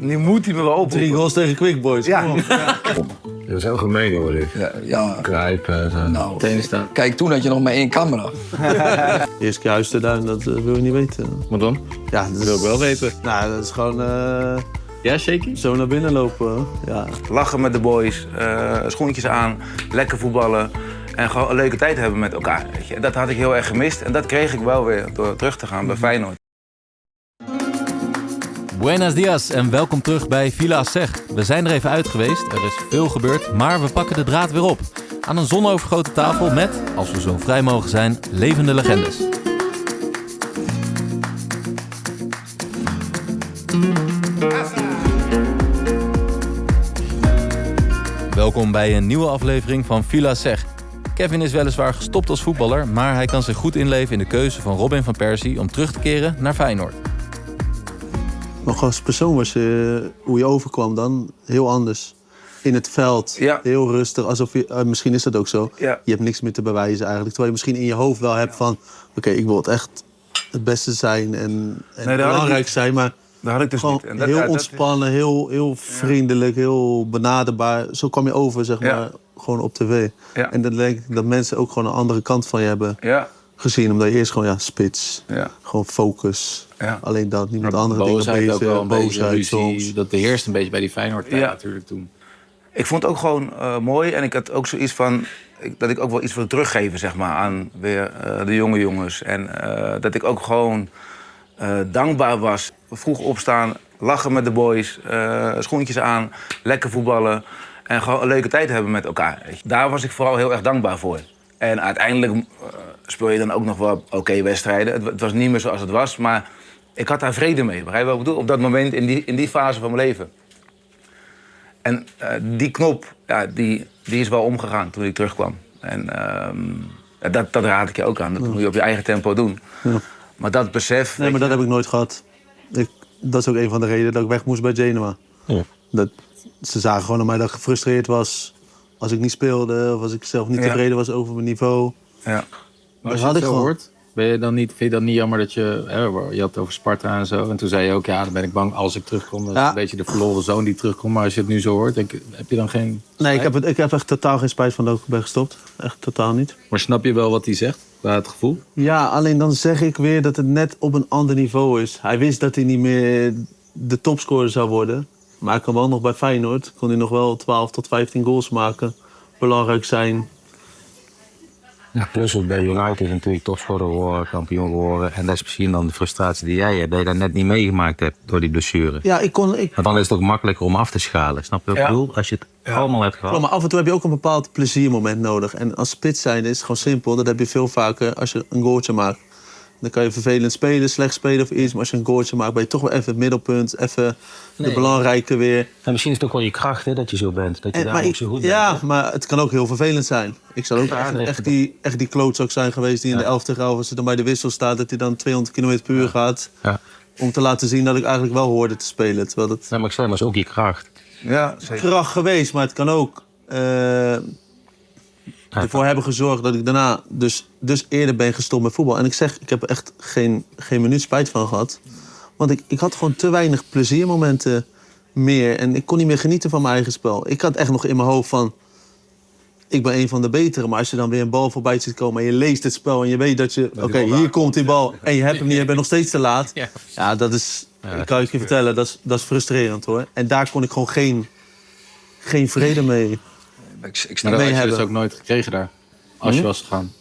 Nu moet hij me wel oproepen. 3 goals tegen Quick Boys. Ja. Kom op. Dat is heel gemeen hoor ik. Ja. Kruipen. Zo. Nou, kijk, toen had je nog maar 1 camera. De eerste keer huis te duin, dat wil je niet weten. Wat dan? Ja, dat Dat wil ik wel weten. Nou, dat is gewoon Ja, shaky? zo naar binnen lopen. Ja. Lachen met de boys, schoentjes aan, lekker voetballen. En gewoon een leuke tijd hebben met elkaar. Weet je. Dat had ik heel erg gemist. En dat kreeg ik wel weer door terug te gaan bij Feyenoord. Buenos dias en welkom terug bij Villa Zeg. We zijn er even uit geweest, er is veel gebeurd, maar we pakken de draad weer op. Aan een zonovergoten tafel met, als we zo vrij mogen zijn, levende legendes. Welkom bij een nieuwe aflevering van Villa Zeg. Kevin is weliswaar gestopt als voetballer, maar hij kan zich goed inleven in de keuze van Robin van Persie om terug te keren naar Feyenoord. Nog als persoon was je, hoe je overkwam dan, heel anders. In het veld, Ja. heel rustig, alsof je, misschien is dat ook zo. Ja. Je hebt niks meer te bewijzen eigenlijk. Terwijl je misschien in je hoofd wel hebt van, oké, ik wil het echt het beste zijn en dat had ik belangrijk niet. zijn. Maar Dat had ik dus gewoon niet. En dat, heel ja, dat- ontspannen, heel vriendelijk, heel benaderbaar. Zo kwam je over, zeg Ja. maar, gewoon op tv. Ja. En dan denk ik dat mensen ook gewoon een andere kant van je hebben Ja, gezien. Omdat je eerst gewoon, spits, ja, gewoon focus. ja. Alleen dat, niet met andere dingen Boosheid bezig. ook wel een beetje, boosheid ruzie. soms. Dat heerst een beetje bij die Feyenoord Ja. natuurlijk toen. Ik vond het ook gewoon mooi en ik had ook zoiets van dat ik ook wel iets wil teruggeven zeg maar, aan weer de jonge jongens. En dat ik ook gewoon dankbaar was. Vroeg opstaan, lachen met de boys, schoentjes aan, lekker voetballen. En gewoon een leuke tijd hebben met elkaar. Weet je. Daar was ik vooral heel erg dankbaar voor. En uiteindelijk speel je dan ook nog wel oké wedstrijden. Het was niet meer zoals het was, maar ik had daar vrede mee. Begrijp je wat ik bedoel? Op dat moment, in die fase van mijn leven. En die knop, ja, die is wel omgegaan toen ik terugkwam. En dat raad ik je ook aan. Dat moet je op je eigen tempo doen. Ja. Maar dat besef... Nee, maar dat heb ik nooit gehad. Dat is ook een van de redenen dat ik weg moest bij Genoa. Ja. Ze zagen gewoon aan mij dat ik gefrustreerd was als ik niet speelde. Of als ik zelf niet Ja. tevreden was over mijn niveau. Ja. Maar Dat als je had het ik zo gewoon. hoort, vind je dan niet jammer dat je... je had het over Sparta en zo. En toen zei je ook, ja, dan ben ik bang als ik terugkom. Dat is Ja. een beetje de verloren zoon die terugkomt. Maar als je het nu zo hoort, heb je dan geen... Nee, ik heb echt totaal geen spijt van dat ik ben gestopt. Echt totaal niet. Maar snap je wel wat hij zegt, qua het gevoel? Ja, alleen dan zeg ik weer dat het net op een ander niveau is. Hij wist dat hij niet meer de topscorer zou worden. Maar hij kan wel nog bij Feyenoord. Kon hij nog wel 12 tot 15 goals maken. Belangrijk zijn. Ja, plus ook bij United is natuurlijk topscorer geworden, kampioen geworden. En dat is misschien dan de frustratie die jij hebt, dat je dat net niet meegemaakt hebt door die blessure. Ja, Want dan is het ook makkelijker om af te schalen, snap je wat ik Ja. bedoel? Als je het allemaal hebt gehad. maar af en toe heb je ook een bepaald pleziermoment nodig. En als spits zijn is het gewoon simpel. Dat heb je veel vaker als je een goaltje maakt. Dan kan je vervelend spelen, slecht spelen of iets. Maar als je een goaltje maakt, ben je toch wel even het middelpunt. Even de belangrijke weer. En misschien is het ook wel je kracht hè, dat je zo bent, dat je daar ook zo goed bent. Ja, maar het kan ook heel vervelend zijn. Ik zou ook echt die klootzak zijn geweest die in de 11 tegen 11, als hij dan bij de wissel staat, dat hij dan 200 km per uur gaat. Ja. Om te laten zien dat ik eigenlijk wel hoorde te spelen. Terwijl dat Nee, maar ik zei, maar het is ook je kracht. Ja, zeker. kracht geweest, maar het kan ook ervoor hebben gezorgd dat ik daarna dus eerder ben gestopt met voetbal. En ik zeg, ik heb er echt geen minuut spijt van gehad. Want ik had gewoon te weinig pleziermomenten meer. En ik kon niet meer genieten van mijn eigen spel. Ik had echt nog in mijn hoofd van, ik ben een van de betere. Maar als je dan weer een bal voorbij ziet komen en je leest het spel en je weet dat je, oké, hier komt die bal en je hebt hem niet, je bent nog steeds te laat. Ja, dat is, ik kan het je vertellen, dat is frustrerend hoor. En daar kon ik gewoon geen vrede mee. Ik Maar snap dat mee had je dus hebben. ook nooit gekregen daar. Als je was gegaan.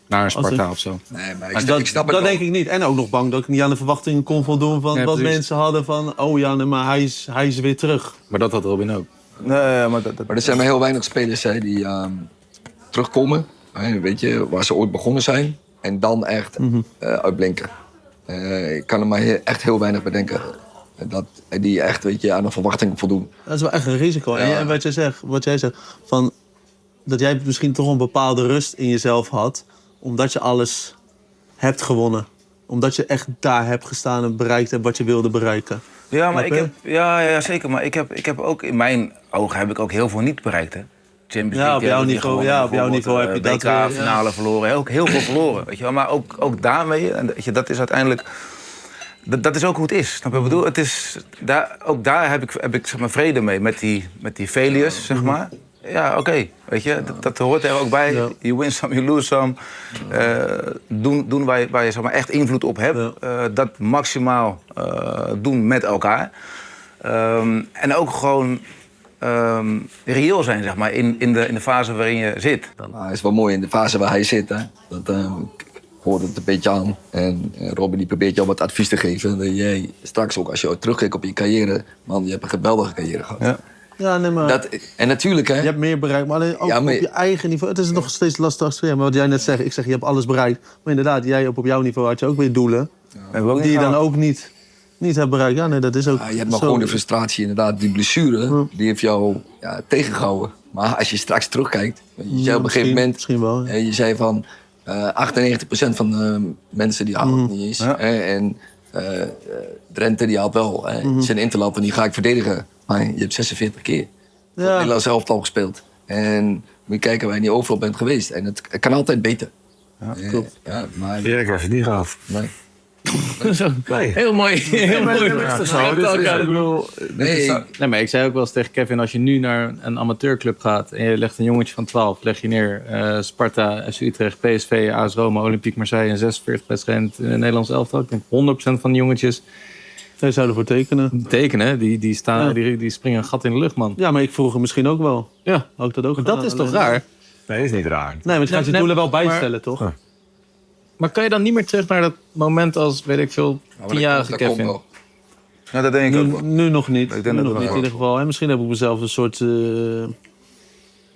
Naar een Sparta of zo. Nee, maar Dat ik snap het wel. denk ik niet. En ook nog bang dat ik niet aan de verwachtingen kon voldoen van Ja, wat precies. mensen hadden van, oh ja, nee, maar hij is weer terug. Maar dat had Robin ook. Nee, maar Maar er zijn maar heel weinig spelers hè, die terugkomen. Hè, weet je, waar ze ooit begonnen zijn. En dan echt uitblinken. Ik kan er maar echt heel weinig bedenken. Die echt weet je, aan een verwachting voldoen. Dat is wel echt een risico. Ja. En wat jij zegt, van, dat jij misschien toch een bepaalde rust in jezelf had, omdat je alles hebt gewonnen. Omdat je echt daar hebt gestaan en bereikt hebt wat je wilde bereiken. Ja, maar Snap je? ja, zeker. Maar ik heb ook, in mijn ogen heb ik ook heel veel niet bereikt. Hè. Champions Ja, League op jouw heb ik niet niveau, gewonnen, ja, op jouw bijvoorbeeld, niveau heb je dat weer, WK-finale verloren, ook heel veel verloren. Weet je wel. Maar ook daarmee, en weet je, dat is uiteindelijk Dat is ook hoe het is. Snap je wat ik bedoel? Het is, ook daar heb ik zeg maar, vrede mee met die failures, zeg maar. Ja, oké. Weet je, dat hoort er ook bij. Ja. You win some, you lose some. Doen waar je zeg maar, echt invloed op hebt. Dat maximaal doen met elkaar. En ook gewoon reëel zijn, zeg maar, in de fase waarin je zit. Nou, het is wel mooi in de fase waar hij zit. Hè? Ik hoorde het een beetje aan. En Robin die probeert jou wat advies te geven. Dat jij straks ook, als je terugkijkt op je carrière... Man, je hebt een geweldige carrière gehad. Ja. Ja, nee, maar En natuurlijk, hè. je hebt meer bereikt. Maar alleen ook Ja, maar- op je eigen niveau. Het is nog steeds lastig accepteren. Maar wat jij net zegt, ik zeg, je hebt alles bereikt. Maar inderdaad, jij op jouw niveau had je ook weer doelen. Die je dan ook niet hebt bereikt. Ja, nee, dat is ook Ja, je hebt maar zo. gewoon de frustratie, inderdaad. Die blessure, die heeft jou tegengehouden. Maar als je straks terugkijkt... Je zei op een gegeven moment... Misschien wel. Ja. Je zei van... 98% van de mensen die halen het niet eens. Ja. En Drenthe die haalt wel zijn interland en die ga ik verdedigen. Maar je hebt 46 keer voor het Nederlands elftal gespeeld. En moet je kijken waar je niet overal bent geweest. En het kan altijd beter. Ja, klopt. Ja, maar... Erik was het niet gehad. Nee. Heel mooi. Heel mooi. Nee, Nee, maar ik zei ook wel eens tegen Kevin, als je nu naar een amateurclub gaat en je legt een jongetje van 12, leg je neer Sparta, FC Utrecht, PSV, AS Roma, Olympique Marseille en 46 wedstrijden in het Nederlands elftal. Ik denk 100% van de jongetjes Zij zouden voor tekenen. tekenen, die springen een gat in de lucht, man. Ja, maar ik vroeg hem misschien ook wel. Ja, Had ik dat ook maar dat gedaan? is toch Alleen- raar? Nee, dat is niet raar. Nee, maar je gaat je Nee, doelen wel maar- bijstellen, toch? Maar kan je dan niet meer terug naar dat moment als, weet ik veel, 10-jarige dat komt Kevin? wel. Ja, dat denk ik ook Nu, wel. nu nog niet. Ik denk Nu dat nog wel. niet in ieder geval. En misschien heb ik mezelf een soort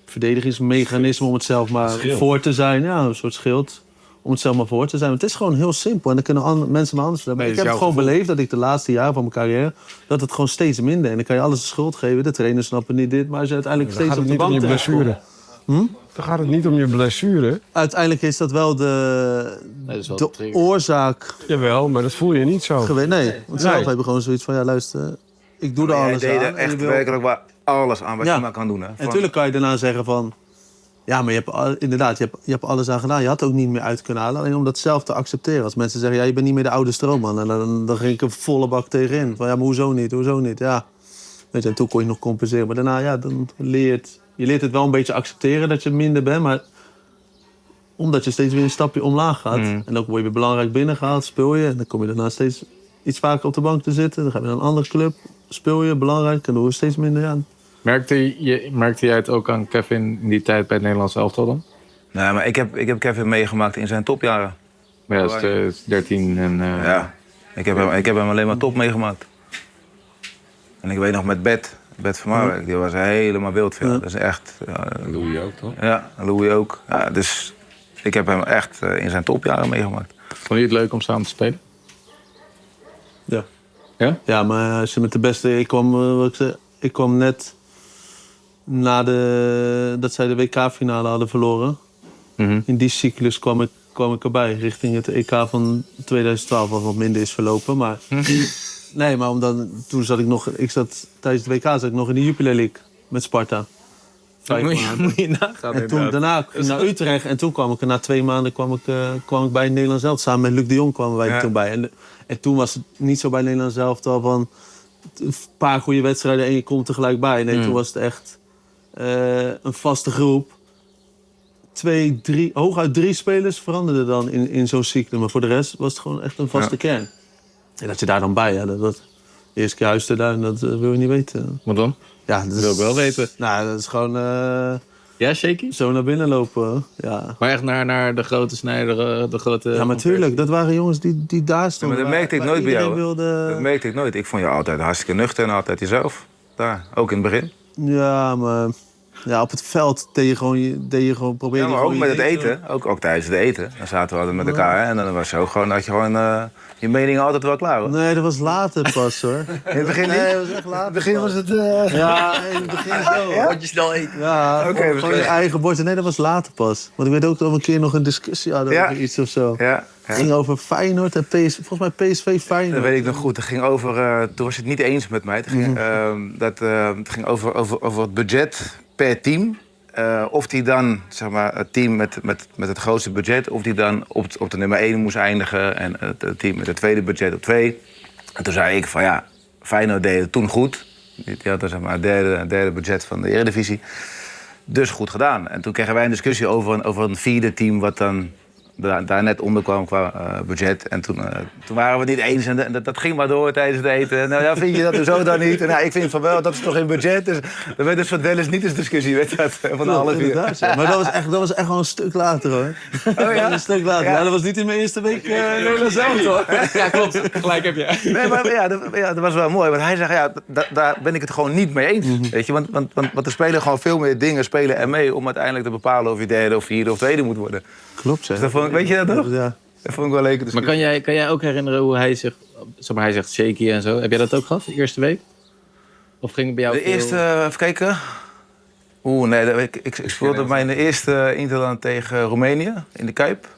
verdedigingsmechanisme om het zelf maar voor te zijn. Ja, een soort schild. Om het zelf maar voor te zijn. Want het is gewoon heel simpel. En dan kunnen mensen me anders hebben. Nee, Ik dat heb is gewoon jouw beleefd dat ik de laatste jaren van mijn carrière... dat het gewoon steeds minder. En dan kan je alles de schuld geven. De trainers snappen niet dit. Maar als je uiteindelijk Dan steeds gaat op het de niet om bank je terechtkomt... blessure. Dan gaat het niet om je blessure. Uiteindelijk is dat wel Nee, dat is wel de de trigger. oorzaak Jawel, maar dat voel je niet zo. geweest. Nee, want zelf Nee. heb je gewoon zoiets van... ja, luister, ik doe er Jij alles deed aan. er en je echt wil- werkelijk waar alles aan wat Ja. je maar kan doen. Hè. En Van- natuurlijk kan je daarna zeggen van... ja, maar je hebt inderdaad, je hebt alles aan gedaan. Je had ook niet meer uit kunnen halen. Alleen om dat zelf te accepteren. Als mensen zeggen, ja, je bent niet meer de oude stroomman. En dan ging ik een volle bak tegenin. Van ja, maar hoezo niet? Hoezo niet? Ja. Weet je, en toen kon je nog compenseren. Maar daarna, ja, dan leert het wel een beetje accepteren dat je minder bent. Maar omdat je steeds weer een stapje omlaag gaat. En dan word je weer belangrijk binnengehaald, speel je. En dan kom je daarna steeds iets vaker op de bank te zitten. Dan ga je naar een andere club, speel je, belangrijk. En dan doe je steeds minder aan. Merkte jij het ook aan Kevin in die tijd bij het Nederlands elftal dan? Nee, maar ik heb Kevin meegemaakt in zijn topjaren. Ja, het is 13 en... Ja. Ik heb hem alleen maar top meegemaakt. En ik weet nog met Bert van Marwijk, die was helemaal wild veel. Dat is echt... Louis ook, toch? Ja, Louis ook. Ja, dus ik heb hem echt in zijn topjaren meegemaakt. Vond je het leuk om samen te spelen? Ja. Ja? Ja, maar als je met de beste... Ik kwam net na dat zij de WK-finale hadden verloren. Mhm. In die cyclus kwam ik erbij. Richting het EK van 2012, wat wat minder is verlopen. Maar nee, maar toen zat ik nog... Tijdens de WK zat ik nog in de Jupiler League met Sparta. 5 maanden. Moet je nagaan. En toen daarna ging ik naar Utrecht en toen kwam ik na 2 maanden kwam ik bij het Nederlands elftal. Samen met Luc de Jong kwamen wij er Ja. toen bij. En toen was het niet zo bij het Nederlands elftal van een paar goede wedstrijden en je komt tegelijk bij. Nee, toen was het echt een vaste groep. 2, 3, hooguit 3 spelers veranderden dan in zo'n cyclus. Maar voor de rest was het gewoon echt een vaste kern. En dat je daar dan bij, ja, de eerste keer huis te duin, dat wil je niet weten. Wat dan? Ja, dat wil ik wel weten. Nou, dat is gewoon Ja, shaky? zo naar binnen lopen. Ja. Maar echt naar de grote snijder, de grote... Ja, maar tuurlijk. Dat waren jongens die daar stonden. maar dat merkte ik waar nooit bij jou, iedereen Dat wilde... merkte ik nooit. Ik vond je altijd hartstikke nuchter en altijd jezelf. Daar, ook in het begin. Ja, maar ja, op het veld deed je gewoon proberen. Ja, maar ook met het eten. Ook tijdens het eten. Dan zaten we altijd met elkaar. Hè? En dan was zo gewoon, had je gewoon je mening altijd wel klaar. Hoor. Nee, dat was later pas, hoor. In het begin niet? Nee, dat was echt later. begin was het... Ja, in het begin zo. Wat je snel eet. Ja, Oké, gewoon je eigen bord. Nee, dat was later pas. Want ik weet ook dat we een keer nog een discussie hadden Ja. over iets of zo. Ja, Het ging over Feyenoord en PSV. Volgens mij PSV Feyenoord. dat weet ik nog goed. Het ging over, toen was je het niet eens met mij. Het ging, het ging over het budget per team. of hij dan, zeg maar, het team met het grootste budget... of die dan op de nummer 1 moest eindigen... en het team met het tweede budget op 2. En toen zei ik van ja, Feyenoord deed het toen goed. Die hadden zeg maar, het derde budget van de Eredivisie. Dus goed gedaan. En toen kregen wij een discussie over een vierde team... wat dan daar net onder kwam qua budget. En toen waren we het niet eens. En dat ging maar door tijdens het eten. Nou ja, vind je dat zo dan niet? En nou, ik vind van wel, dat is toch in budget. Dus er werd een soort wel eens niet eens discussie. Weet je dat, van half uur. Maar dat was echt wel een stuk later, hoor. Oh ja? Een stuk later. Ja, dat was niet in mijn eerste week zelf, hoor. Ja, klopt. Gelijk heb je. Nee, maar dat was wel mooi. Want hij zegt, ja, daar ben ik het gewoon niet mee eens. Weet je? Want er spelen gewoon veel meer dingen spelen er mee... om uiteindelijk te bepalen of je derde of vierde of tweede moet worden. Klopt, zeg. Dus weet je dat nog? Ja. Dat vond ik wel leuk. Maar kan jij ook herinneren hoe hij zich... Zeg maar, hij zegt shaky en zo. Heb jij dat ook gehad, de eerste week? Of ging het bij jou De eerste, even kijken. Nee, ik speelde mijn eerste interland tegen Roemenië in de Kuip.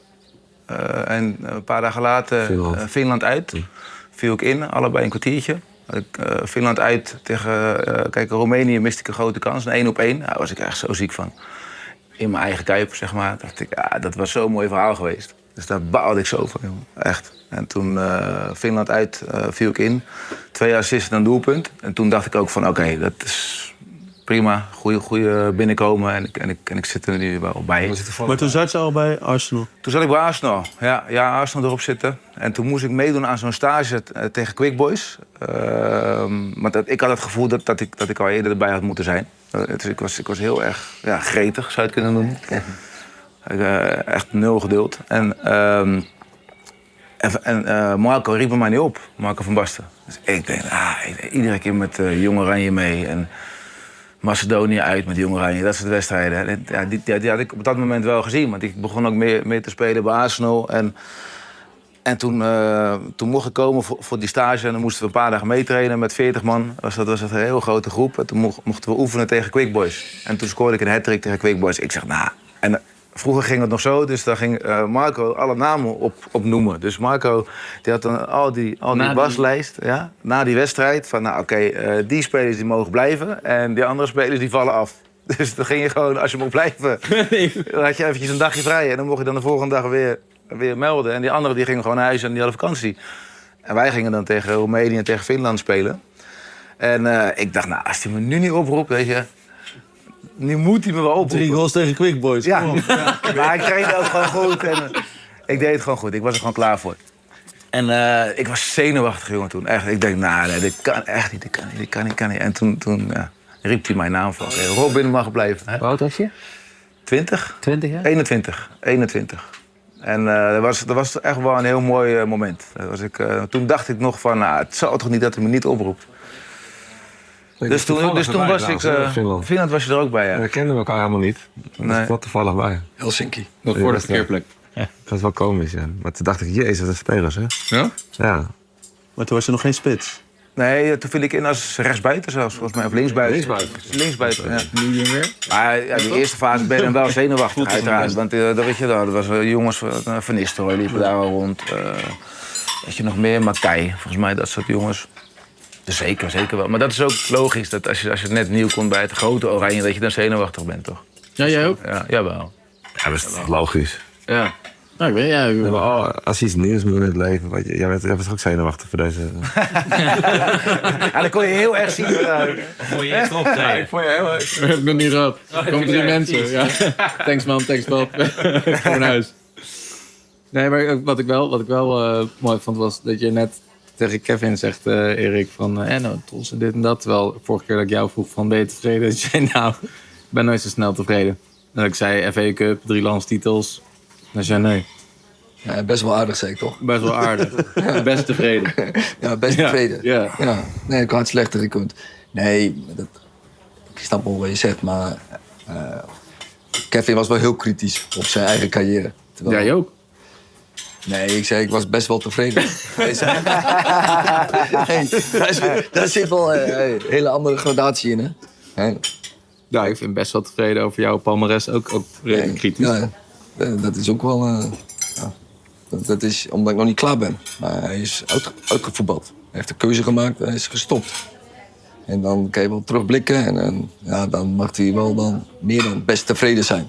En een paar dagen later Finland uit. Viel ik in, allebei een kwartiertje. Finland uit tegen Roemenië miste ik een grote kans, een 1-op-1. Daar was ik echt zo ziek van. In mijn eigen Kuip, zeg maar. Dacht ik, ja, dat was zo'n mooi verhaal geweest. Dus daar baalde ik zo van, jongen. Echt. En toen Finland uit viel ik in. 2 assists en een doelpunt. En toen dacht ik ook van, oké, dat is prima. Goeie binnenkomen. En ik zit er nu wel bij. Maar toen zat je al bij Arsenal? Toen zat ik bij Arsenal. Ja, Arsenal erop zitten. En toen moest ik meedoen aan zo'n stage tegen Quick Boys. Maar ik had het gevoel dat ik al eerder erbij had moeten zijn. Dus ik was heel erg gretig, zou je het kunnen noemen. Echt 0 geduld. En Marco riep me maar niet op, Marco van Basten. Dus ik denk, iedere keer met Jong Oranje mee. En Macedonië uit met Jong Oranje, dat soort wedstrijden. En, die had ik op dat moment wel gezien. Want ik begon ook meer te spelen bij Arsenal. En toen mocht ik komen voor die stage. En dan moesten we een paar dagen meetrainen met 40 man. Dat was een heel grote groep. En toen mochten we oefenen tegen Quick Boys. En toen scoorde ik een hat-trick tegen Quick Boys. Ik zeg, En vroeger ging het nog zo, dus daar ging Marco alle namen op noemen. Dus Marco die had dan al die waslijst na die wedstrijd. Van die spelers die mogen blijven en die andere spelers die vallen af. Dus dan ging je gewoon, als je mocht blijven, dan had je eventjes een dagje vrij. En dan mocht je dan de volgende dag weer melden. En die anderen die gingen gewoon naar huis en die hadden vakantie. En wij gingen dan tegen Roemenië en tegen Finland spelen. En ik dacht, als hij me nu niet oproept, weet je... Nu moet hij me wel oproepen. 3 goals tegen Quick Boys. Ja, maar ik trainde ook gewoon goed. En ik deed het gewoon goed. Ik was er gewoon klaar voor. En ik was zenuwachtig, jongen, toen. Echt. Ik denk, nee, dit kan echt niet. Dit kan niet. En toen riep hij mijn naam van. Robin mag blijven. Hoe oud was je? 20? 20 jaar? 21. En dat was echt wel een heel mooi moment. Toen dacht ik nog van, het zal toch niet dat hij me niet oproept. Dus toen was ik... Finland was je er ook bij, ja. We kenden elkaar helemaal niet. Dat was wat toevallig bij. Helsinki. Nog voor de verkeerplek. Dat is wel komisch, ja. Maar toen dacht ik, jezus, wat een spelers, hè? Ja? Ja. Maar toen was je nog geen spits? Nee, toen viel ik in als rechtsbuiten zelfs, volgens mij. Of linksbuiten. Linksbuiten, ja. Nu weer? Maar die eerste fase ben je dan wel zenuwachtig, uiteraard. Want dat weet je wel, er was jongens van Nistelrooy liepen daar al rond. Weet je nog meer? Makai, volgens mij dat soort jongens. Dus zeker wel. Maar dat is ook logisch, dat als je net nieuw komt bij het grote Oranje, dat je dan zenuwachtig bent, toch? Ja, jij ook? Ja, jawel. Ja, dat is toch logisch. Ja. Nou, ik weet Ja, maar als je iets nieuws moet in het leven, jij was toch ook zenuwachtig voor deze... Ja, dat kon je heel erg zien. Voor je eerst optreden. Ik vond je heel erg... Dat heb ik nog niet gehad. Er komen 3 mensen. Ja. Thanks man, thanks Bob. Voor naar huis. Nee, maar wat ik wel mooi vond was dat je net tegen Kevin zegt, Erik, van trots en dit en dat. Terwijl vorige keer dat ik jou vroeg van ben je tevreden? Dat je zei, ik ben nooit zo snel tevreden. En dat ik zei FA Cup, 3 landstitels. Dan zei nee. Ja, best wel aardig, zei ik toch? Best wel aardig. Best tevreden. Ja, best tevreden. Ja. Nee, ik had slechter gekund. Nee, ik snap wel wat je zegt, maar Kevin was wel heel kritisch op zijn eigen carrière. Terwijl... Jij ook? Nee, ik zei, ik was best wel tevreden. Daar zit wel een hele andere gradatie in, hè? Ja, ik vind best wel tevreden over jouw palmares. Ook redelijk kritisch. Ja, dat is ook wel... dat is omdat ik nog niet klaar ben. Maar hij is uitgevoetbald. Hij heeft een keuze gemaakt, hij is gestopt. En dan kan je wel terugblikken en dan mag hij wel dan meer dan best tevreden zijn.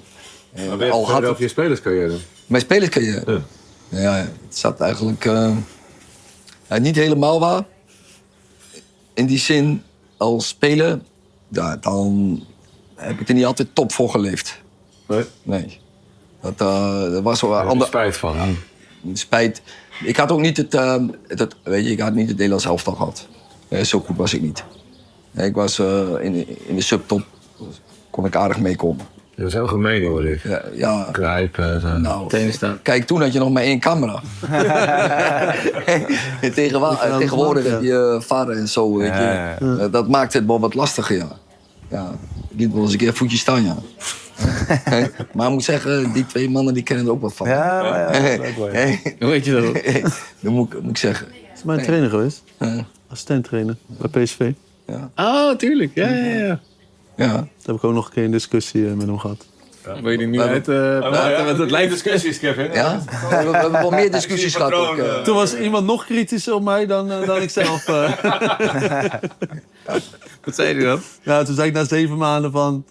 Al had het je spelerscarrière? mijn spelerscarrière. Ja, het zat eigenlijk niet helemaal waar. In die zin, als speler, dan heb ik er niet altijd top voor geleefd. Nee. Dat was wel Daar heb je spijt van. Hè? spijt. Ik had ook niet weet je, ik had niet het Nederlands elftal gehad. Zo goed was ik niet. Ik was in de subtop, kon ik aardig meekomen. Dat is heel gemeen hoor ik. Ja, Kruipen. Zo. nou, Tenen staan. kijk, toen had je nog maar 1 camera. Tegenwoordig heb je vader en zo, weet je. Ja. Dat maakt het wel wat lastiger, ja. Ja, ik liet wel eens een keer voetjes staan, ja. Maar ik moet zeggen, die 2 mannen die kennen er ook wat van. Ja, maar ja, leuk hoor. Hoe weet je dat ook? Dat moet ik zeggen. is mijn trainer geweest. Ja. Assistent-trainer bij PSV. Oh, tuurlijk. Ja. Ja. Daar heb ik ook nog een keer een discussie met hem gehad. Wil je er nu uit praten met het lijf? discussies, Kevin. Ja? We hebben wel meer discussies gehad. Ook, Toen was iemand nog kritischer op mij dan ik zelf. Wat zei hij dan? Ja, toen zei ik na 7 maanden van...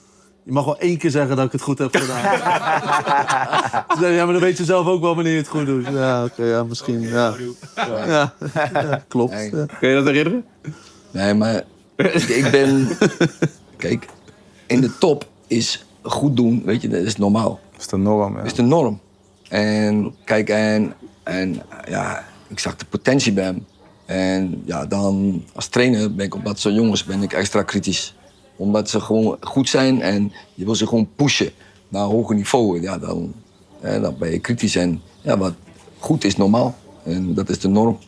Je mag wel 1 keer zeggen dat ik het goed heb gedaan. Toen zei hij, ja, maar dan weet je zelf ook wel wanneer je het goed doet. Ja, oké, ja, misschien. Ja, ja klopt. Nee. Ja. Kun je dat herinneren? Nee, maar ik ben... Kijk, in de top is goed doen, weet je, dat is normaal. Dat is de norm, ja. Dat is de norm. En kijk, en ja, ik zag de potentie bij hem. En ja, dan als trainer ben ik op dat soort jongens ben ik extra kritisch. Omdat ze gewoon goed zijn en je wil ze gewoon pushen naar een hoger niveau. Ja, dan ben je kritisch. En ja, wat goed is normaal. En dat is de norm.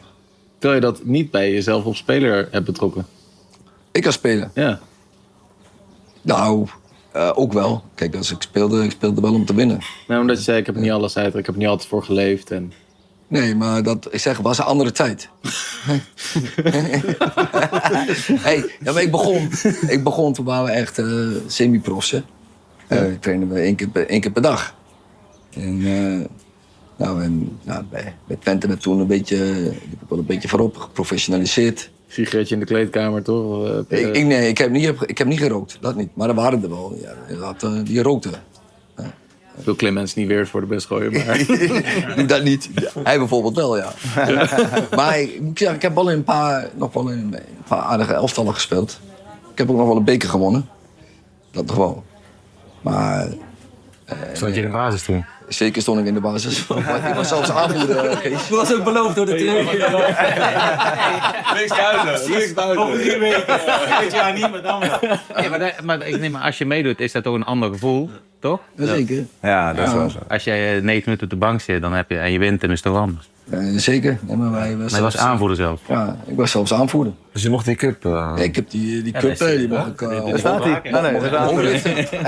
Terwijl je dat niet bij jezelf op speler hebt betrokken. Ik als speler. Ja. Nou, ook wel. Kijk, als ik speelde wel om te winnen. Nou, omdat je zei, ik heb er niet alles uit, ik heb er niet altijd voor geleefd. En... Nee, maar ik zeg, was een andere tijd. Hey, ja, maar ik begon toen waren we echt semi-profs. Ik trainde we 1 keer per dag. En, bij Twente werd toen een beetje voorop geprofessionaliseerd. Sigaretje in de kleedkamer, toch? Ik heb niet gerookt, dat niet. Maar er waren er wel, die rookten. Ik wil Clemens niet weer voor de best gooien, maar... Doe dat niet. Hij bijvoorbeeld wel, ja. Maar ik heb wel nog wel in een paar aardige elftallen gespeeld. Ik heb ook nog wel een beker gewonnen. Dat toch wel. Maar Stond je in de basis toen? zeker stond ik in de basis. Ik was zelfs aanvoerder, Kees. Dat was ook beloofd door de trainer. Niks buiten. Niks buiten. Over 3 weken. Dit jaar niet, maar dan wel. Ja, maar ik neem maar, als je meedoet, is dat toch een ander gevoel, toch? Zeker. Ja, dat is wel zo. Als jij 9 minuten op de bank zit dan heb je, en je wint, dan is het toch anders. Zeker. Nee, maar Maar je was aanvoerder zelf. Ja, ik was zelfs aanvoerder. Dus je mocht die cup... Ja, ik heb die cup, die mag ik... Daar staat hij.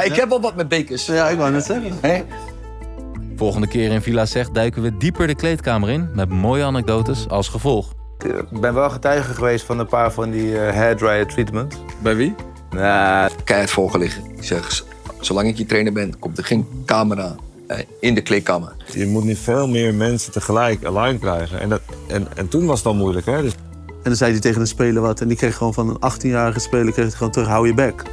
Ik heb wel wat met bekers. Ja, ik wou net zeggen. Hè? Volgende keer in Villa Zeg duiken we dieper de kleedkamer in met mooie anekdotes als gevolg. Ik ben wel getuige geweest van een paar van die hairdryer treatments. Bij wie? Nou, Keihard voorgeliggen. Ik zeg, zolang ik je trainer ben, komt er geen camera in de kleedkamer. Je moet nu veel meer mensen tegelijk align krijgen. En toen was het al moeilijk, hè? Dus En dan zei hij tegen een speler wat. En die kreeg gewoon van een 18-jarige speler kreeg hij gewoon terug, hou je bek.